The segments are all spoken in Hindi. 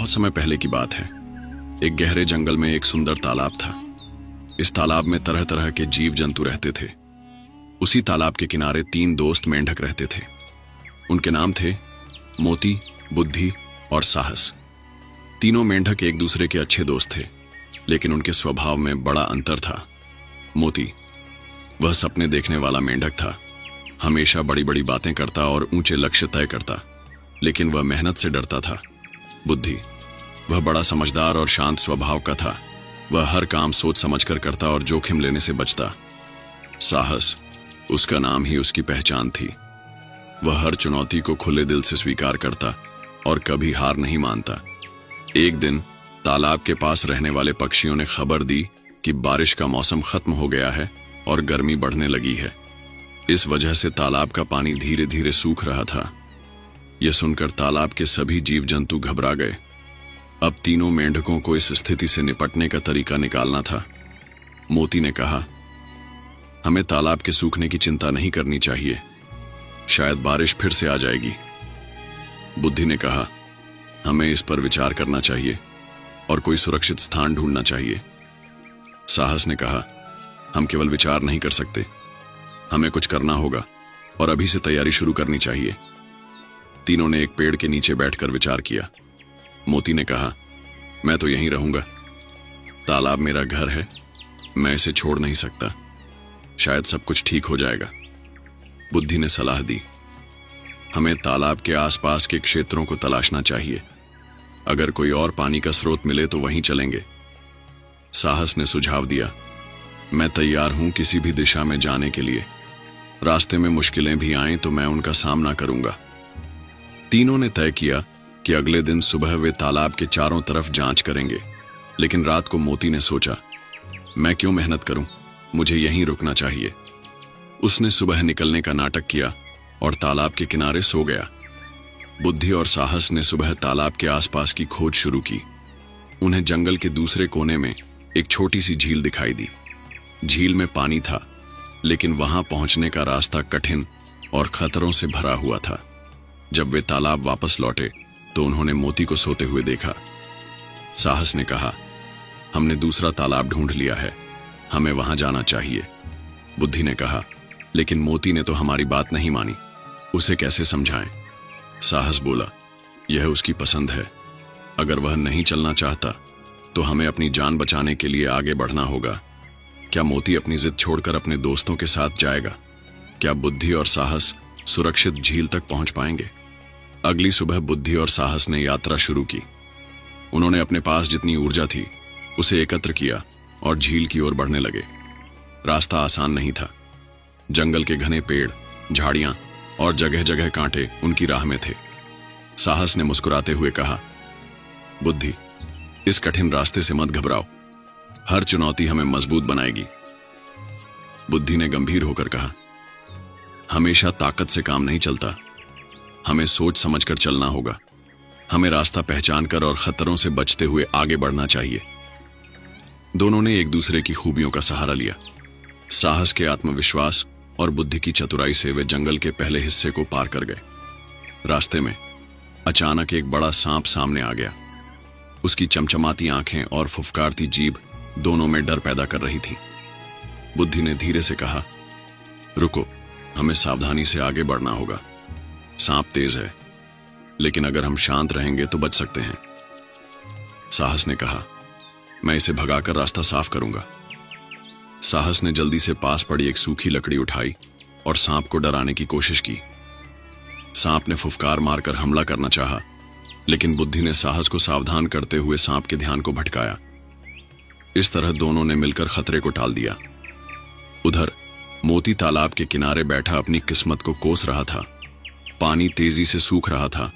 बहुत समय पहले की बात है। एक गहरे जंगल में एक सुंदर तालाब था। इस तालाब में तरह तरह के जीव जंतु रहते थे। उसी तालाब के किनारे 3 दोस्त मेंढक रहते थे। उनके नाम थे मोती, बुद्धि और साहस। तीनों मेंढक एक दूसरे के अच्छे दोस्त थे, लेकिन उनके स्वभाव में बड़ा अंतर था। मोती, वह सपने देखने वाला मेंढक था। हमेशा बड़ी बड़ी बातें करता और ऊंचे लक्ष्य तय करता, लेकिन वह मेहनत से डरता था। बुद्धि, वह बड़ा समझदार और शांत स्वभाव का था। वह हर काम सोच समझकर करता और जोखिम लेने से बचता। साहस, उसका नाम ही उसकी पहचान थी। वह हर चुनौती को खुले दिल से स्वीकार करता और कभी हार नहीं मानता। एक दिन तालाब के पास रहने वाले पक्षियों ने खबर दी कि बारिश का मौसम खत्म हो गया है और गर्मी बढ़ने लगी है। इस वजह से तालाब का पानी धीरे धीरे सूख रहा था। यह सुनकर तालाब के सभी जीव जंतु घबरा गए। अब तीनों मेंढकों को इस स्थिति से निपटने का तरीका निकालना था। मोती ने कहा, हमें तालाब के सूखने की चिंता नहीं करनी चाहिए, शायद बारिश फिर से आ जाएगी। बुद्धि ने कहा, हमें इस पर विचार करना चाहिए और कोई सुरक्षित स्थान ढूंढना चाहिए। साहस ने कहा, हम केवल विचार नहीं कर सकते, हमें कुछ करना होगा और अभी से तैयारी शुरू करनी चाहिए। तीनों ने एक पेड़ के नीचे बैठकर विचार किया। मोती ने कहा, मैं तो यहीं रहूंगा, तालाब मेरा घर है, मैं इसे छोड़ नहीं सकता, शायद सब कुछ ठीक हो जाएगा। बुद्धि ने सलाह दी, हमें तालाब के आसपास के क्षेत्रों को तलाशना चाहिए, अगर कोई और पानी का स्रोत मिले तो वहीं चलेंगे। साहस ने सुझाव दिया, मैं तैयार हूं किसी भी दिशा में जाने के लिए, रास्ते में मुश्किलें भी आएं तो मैं उनका सामना करूंगा। तीनों ने तय किया कि अगले दिन सुबह वे तालाब के चारों तरफ जांच करेंगे, लेकिन रात को मोती ने सोचा, मैं क्यों मेहनत करूं, मुझे यहीं रुकना चाहिए। उसने सुबह निकलने का नाटक किया और तालाब के किनारे सो गया। बुद्धि और साहस ने सुबह तालाब के आसपास की खोज शुरू की। उन्हें जंगल के दूसरे कोने में एक छोटी सी झील दिखाई दी। झील में पानी था, लेकिन वहां पहुंचने का रास्ता कठिन और खतरों से भरा हुआ था। जब वे तालाब वापस लौटे तो उन्होंने मोती को सोते हुए देखा। साहस ने कहा, हमने दूसरा तालाब ढूंढ लिया है, हमें वहां जाना चाहिए। बुद्धि ने कहा, लेकिन मोती ने तो हमारी बात नहीं मानी, उसे कैसे समझाएं? साहस बोला, यह उसकी पसंद है, अगर वह नहीं चलना चाहता तो हमें अपनी जान बचाने के लिए आगे बढ़ना होगा। क्या मोती अपनी जिद छोड़कर अपने दोस्तों के साथ जाएगा? क्या बुद्धि और साहस सुरक्षित झील तक पहुंच पाएंगे? अगली सुबह बुद्धि और साहस ने यात्रा शुरू की। उन्होंने अपने पास जितनी ऊर्जा थी उसे एकत्र किया और झील की ओर बढ़ने लगे। रास्ता आसान नहीं था। जंगल के घने पेड़, झाड़ियां और जगह जगह कांटे उनकी राह में थे। साहस ने मुस्कुराते हुए कहा, बुद्धि, इस कठिन रास्ते से मत घबराओ, हर चुनौती हमें मजबूत बनाएगी। बुद्धि ने गंभीर होकर कहा, हमेशा ताकत से काम नहीं चलता, हमें सोच समझकर चलना होगा। हमें रास्ता पहचान कर और खतरों से बचते हुए आगे बढ़ना चाहिए। दोनों ने एक दूसरे की खूबियों का सहारा लिया। साहस के आत्मविश्वास और बुद्धि की चतुराई से वे जंगल के पहले हिस्से को पार कर गए। रास्ते में अचानक एक बड़ा सांप सामने आ गया। उसकी चमचमाती आंखें और फुफकारती जीभ दोनों में डर पैदा कर रही थी। बुद्धि ने धीरे से कहा, रुको, हमें सावधानी से आगे बढ़ना होगा। सांप तेज है, लेकिन अगर हम शांत रहेंगे तो बच सकते हैं। साहस ने कहा, मैं इसे भगाकर रास्ता साफ करूंगा। साहस ने जल्दी से पास पड़ी एक सूखी लकड़ी उठाई और सांप को डराने की कोशिश की। सांप ने फुफकार मारकर हमला करना चाहा, लेकिन बुद्धि ने साहस को सावधान करते हुए सांप के ध्यान को भटकाया। इस तरह दोनों ने मिलकर खतरे को टाल दिया। उधर मोती तालाब के किनारे बैठा अपनी किस्मत को कोस रहा था। पानी तेजी से सूख रहा था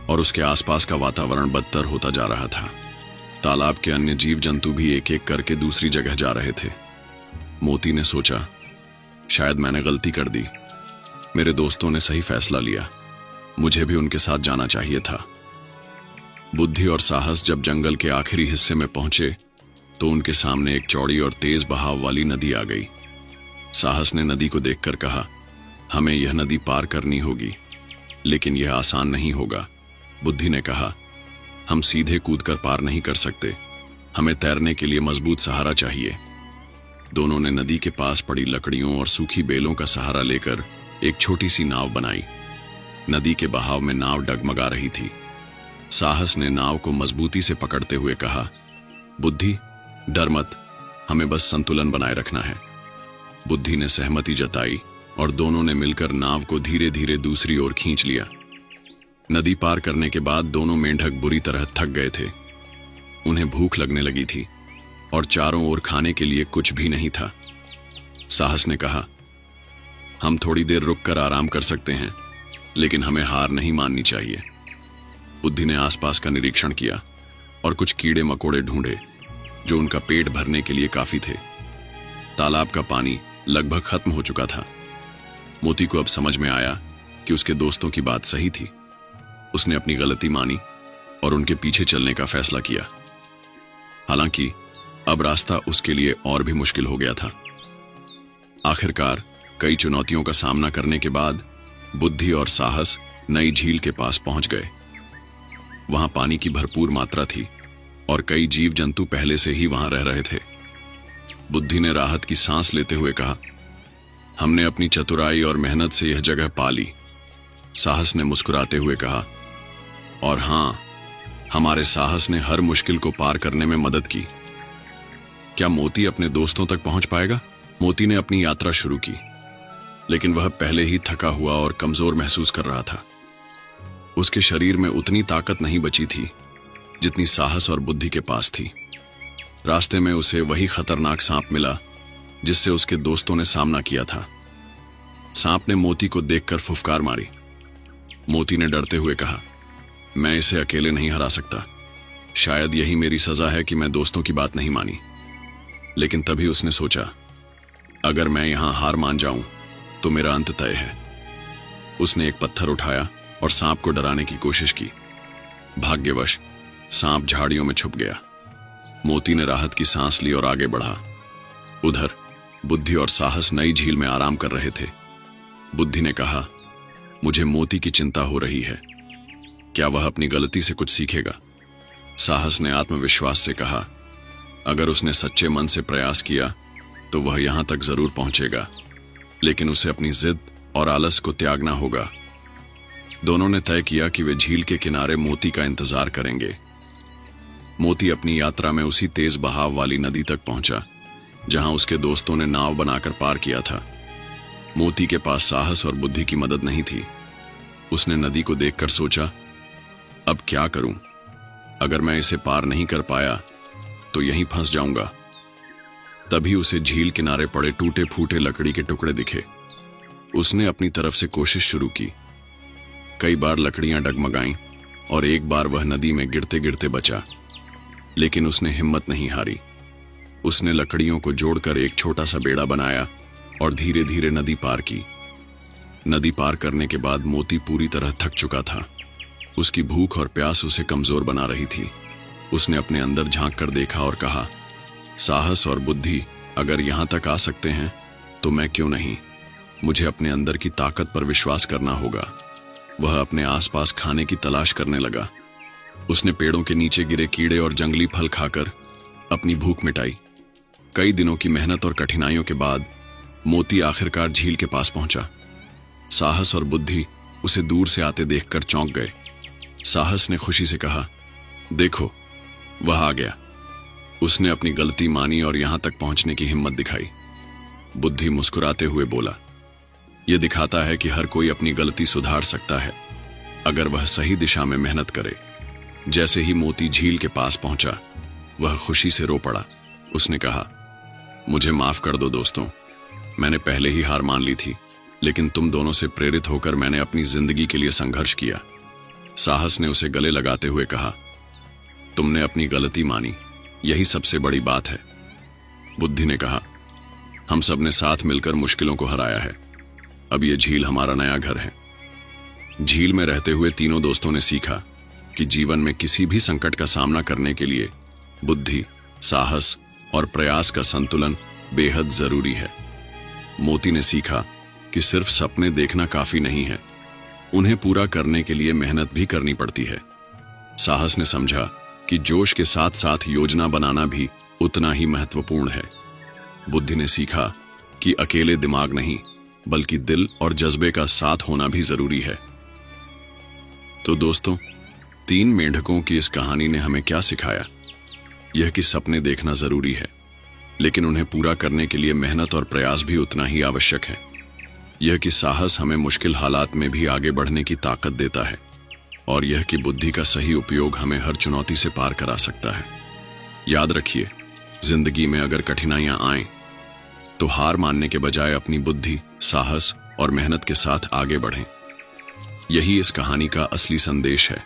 और उसके आसपास का वातावरण बदतर होता जा रहा था। तालाब के अन्य जीव जंतु भी एक एक करके दूसरी जगह जा रहे थे। मोती ने सोचा, शायद मैंने गलती कर दी, मेरे दोस्तों ने सही फैसला लिया, मुझे भी उनके साथ जाना चाहिए था। बुद्धि और साहस जब जंगल के आखिरी हिस्से में पहुंचे तो उनके सामने एक चौड़ी और तेज बहाव वाली नदी आ गई। साहस ने नदी को देखकर कहा, हमें यह नदी पार करनी होगी, लेकिन यह आसान नहीं होगा। बुद्धि ने कहा, हम सीधे कूदकर पार नहीं कर सकते, हमें तैरने के लिए मजबूत सहारा चाहिए। दोनों ने नदी के पास पड़ी लकड़ियों और सूखी बेलों का सहारा लेकर एक छोटी सी नाव बनाई। नदी के बहाव में नाव डगमगा रही थी। साहस ने नाव को मजबूती से पकड़ते हुए कहा, बुद्धि, डर मत, हमें बस संतुलन बनाए रखना है। बुद्धि ने सहमति जताई और दोनों ने मिलकर नाव को धीरे धीरे दूसरी ओर खींच लिया। नदी पार करने के बाद दोनों मेंढक बुरी तरह थक गए थे। उन्हें भूख लगने लगी थी और चारों ओर खाने के लिए कुछ भी नहीं था। साहस ने कहा, हम थोड़ी देर रुककर आराम कर सकते हैं, लेकिन हमें हार नहीं माननी चाहिए। बुद्धि ने आसपास का निरीक्षण किया और कुछ कीड़े मकोड़े ढूंढे जो उनका पेट भरने के लिए काफी थे। तालाब का पानी लगभग खत्म हो चुका था। मोती को अब समझ में आया कि उसके दोस्तों की बात सही थी। उसने अपनी गलती मानी और उनके पीछे चलने का फैसला किया। हालांकि अब रास्ता उसके लिए और भी मुश्किल हो गया था। आखिरकार कई चुनौतियों का सामना करने के बाद बुद्धि और साहस नई झील के पास पहुंच गए। वहां पानी की भरपूर मात्रा थी और कई जीव जंतु पहले से ही वहां रह रहे थे। बुद्धि ने राहत की सांस लेते हुए कहा, हमने अपनी चतुराई और मेहनत से यह जगह पा ली। साहस ने मुस्कुराते हुए कहा, और हां, हमारे साहस ने हर मुश्किल को पार करने में मदद की। क्या मोती अपने दोस्तों तक पहुंच पाएगा? मोती ने अपनी यात्रा शुरू की, लेकिन वह पहले ही थका हुआ और कमजोर महसूस कर रहा था। उसके शरीर में उतनी ताकत नहीं बची थी जितनी साहस और बुद्धि के पास थी। रास्ते में उसे वही खतरनाक सांप मिला जिससे उसके दोस्तों ने सामना किया था। सांप ने मोती को देखकर फुफकार मारी। मोती ने डरते हुए कहा, मैं इसे अकेले नहीं हरा सकता। शायद यही मेरी सजा है कि मैं दोस्तों की बात नहीं मानी। लेकिन तभी उसने सोचा, अगर मैं यहां हार मान जाऊं तो मेरा अंत तय है। उसने एक पत्थर उठाया और सांप को डराने की कोशिश की। भाग्यवश सांप झाड़ियों में छुप गया। मोती ने राहत की सांस ली और आगे बढ़ा। उधर बुद्धि और साहस नई झील में आराम कर रहे थे। बुद्धि ने कहा, मुझे मोती की चिंता हो रही है। क्या वह अपनी गलती से कुछ सीखेगा? साहस ने आत्मविश्वास से कहा, अगर उसने सच्चे मन से प्रयास किया तो वह यहां तक जरूर पहुंचेगा, लेकिन उसे अपनी जिद और आलस को त्यागना होगा। दोनों ने तय किया कि वे झील के किनारे मोती का इंतजार करेंगे। मोती अपनी यात्रा में उसी तेज बहाव वाली नदी तक पहुंचा जहां उसके दोस्तों ने नाव बनाकर पार किया था। मोती के पास साहस और बुद्धि की मदद नहीं थी। उसने नदी को देखकर सोचा, अब क्या करूं? अगर मैं इसे पार नहीं कर पाया तो यहीं फंस जाऊंगा। तभी उसे झील किनारे पड़े टूटे फूटे लकड़ी के टुकड़े दिखे। उसने अपनी तरफ से कोशिश शुरू की। कई बार लकड़ियां डगमगाईं और एक बार वह नदी में गिरते गिरते बचा, लेकिन उसने हिम्मत नहीं हारी। उसने लकड़ियों को जोड़कर एक छोटा सा बेड़ा बनाया और धीरे धीरे नदी पार की। नदी पार करने के बाद मोती पूरी तरह थक चुका था। उसकी भूख और प्यास उसे कमजोर बना रही थी। उसने अपने अंदर झांक कर देखा और कहा, साहस और बुद्धि अगर यहां तक आ सकते हैं तो मैं क्यों नहीं? मुझे अपने अंदर की ताकत पर विश्वास करना होगा। वह अपने आसपास खाने की तलाश करने लगा। उसने पेड़ों के नीचे गिरे कीड़े और जंगली फल खाकर अपनी भूख मिटाई। कई दिनों की मेहनत और कठिनाइयों के बाद मोती आखिरकार झील के पास पहुंचा। साहस और बुद्धि उसे दूर से आते देखकर चौंक गए। साहस ने खुशी से कहा, देखो, वह आ गया। उसने अपनी गलती मानी और यहां तक पहुंचने की हिम्मत दिखाई। बुद्धि मुस्कुराते हुए बोला, यह दिखाता है कि हर कोई अपनी गलती सुधार सकता है अगर वह सही दिशा में मेहनत करे। जैसे ही मोती झील के पास पहुंचा, वह खुशी से रो पड़ा। उसने कहा, मुझे माफ कर दो दोस्तों, मैंने पहले ही हार मान ली थी, लेकिन तुम दोनों से प्रेरित होकर मैंने अपनी जिंदगी के लिए संघर्ष किया। साहस ने उसे गले लगाते हुए कहा, तुमने अपनी गलती मानी, यही सबसे बड़ी बात है। बुद्धि ने कहा, हम सब ने साथ मिलकर मुश्किलों को हराया है। अब यह झील हमारा नया घर है। झील में रहते हुए तीनों दोस्तों ने सीखा कि जीवन में किसी भी संकट का सामना करने के लिए बुद्धि, साहस और प्रयास का संतुलन बेहद जरूरी है। मोती ने सीखा कि सिर्फ सपने देखना काफी नहीं है, उन्हें पूरा करने के लिए मेहनत भी करनी पड़ती है। साहस ने समझा कि जोश के साथ साथ योजना बनाना भी उतना ही महत्वपूर्ण है। बुद्धि ने सीखा कि अकेले दिमाग नहीं बल्कि दिल और जज्बे का साथ होना भी जरूरी है। तो दोस्तों, 3 मेंढकों की इस कहानी ने हमें क्या सिखाया? यह कि सपने देखना जरूरी है, लेकिन उन्हें पूरा करने के लिए मेहनत और प्रयास भी उतना ही आवश्यक है। यह कि साहस हमें मुश्किल हालात में भी आगे बढ़ने की ताकत देता है, और यह कि बुद्धि का सही उपयोग हमें हर चुनौती से पार करा सकता है। याद रखिए, जिंदगी में अगर कठिनाइयां आएं, तो हार मानने के बजाय अपनी बुद्धि, साहस और मेहनत के साथ आगे बढ़ें। यही इस कहानी का असली संदेश है।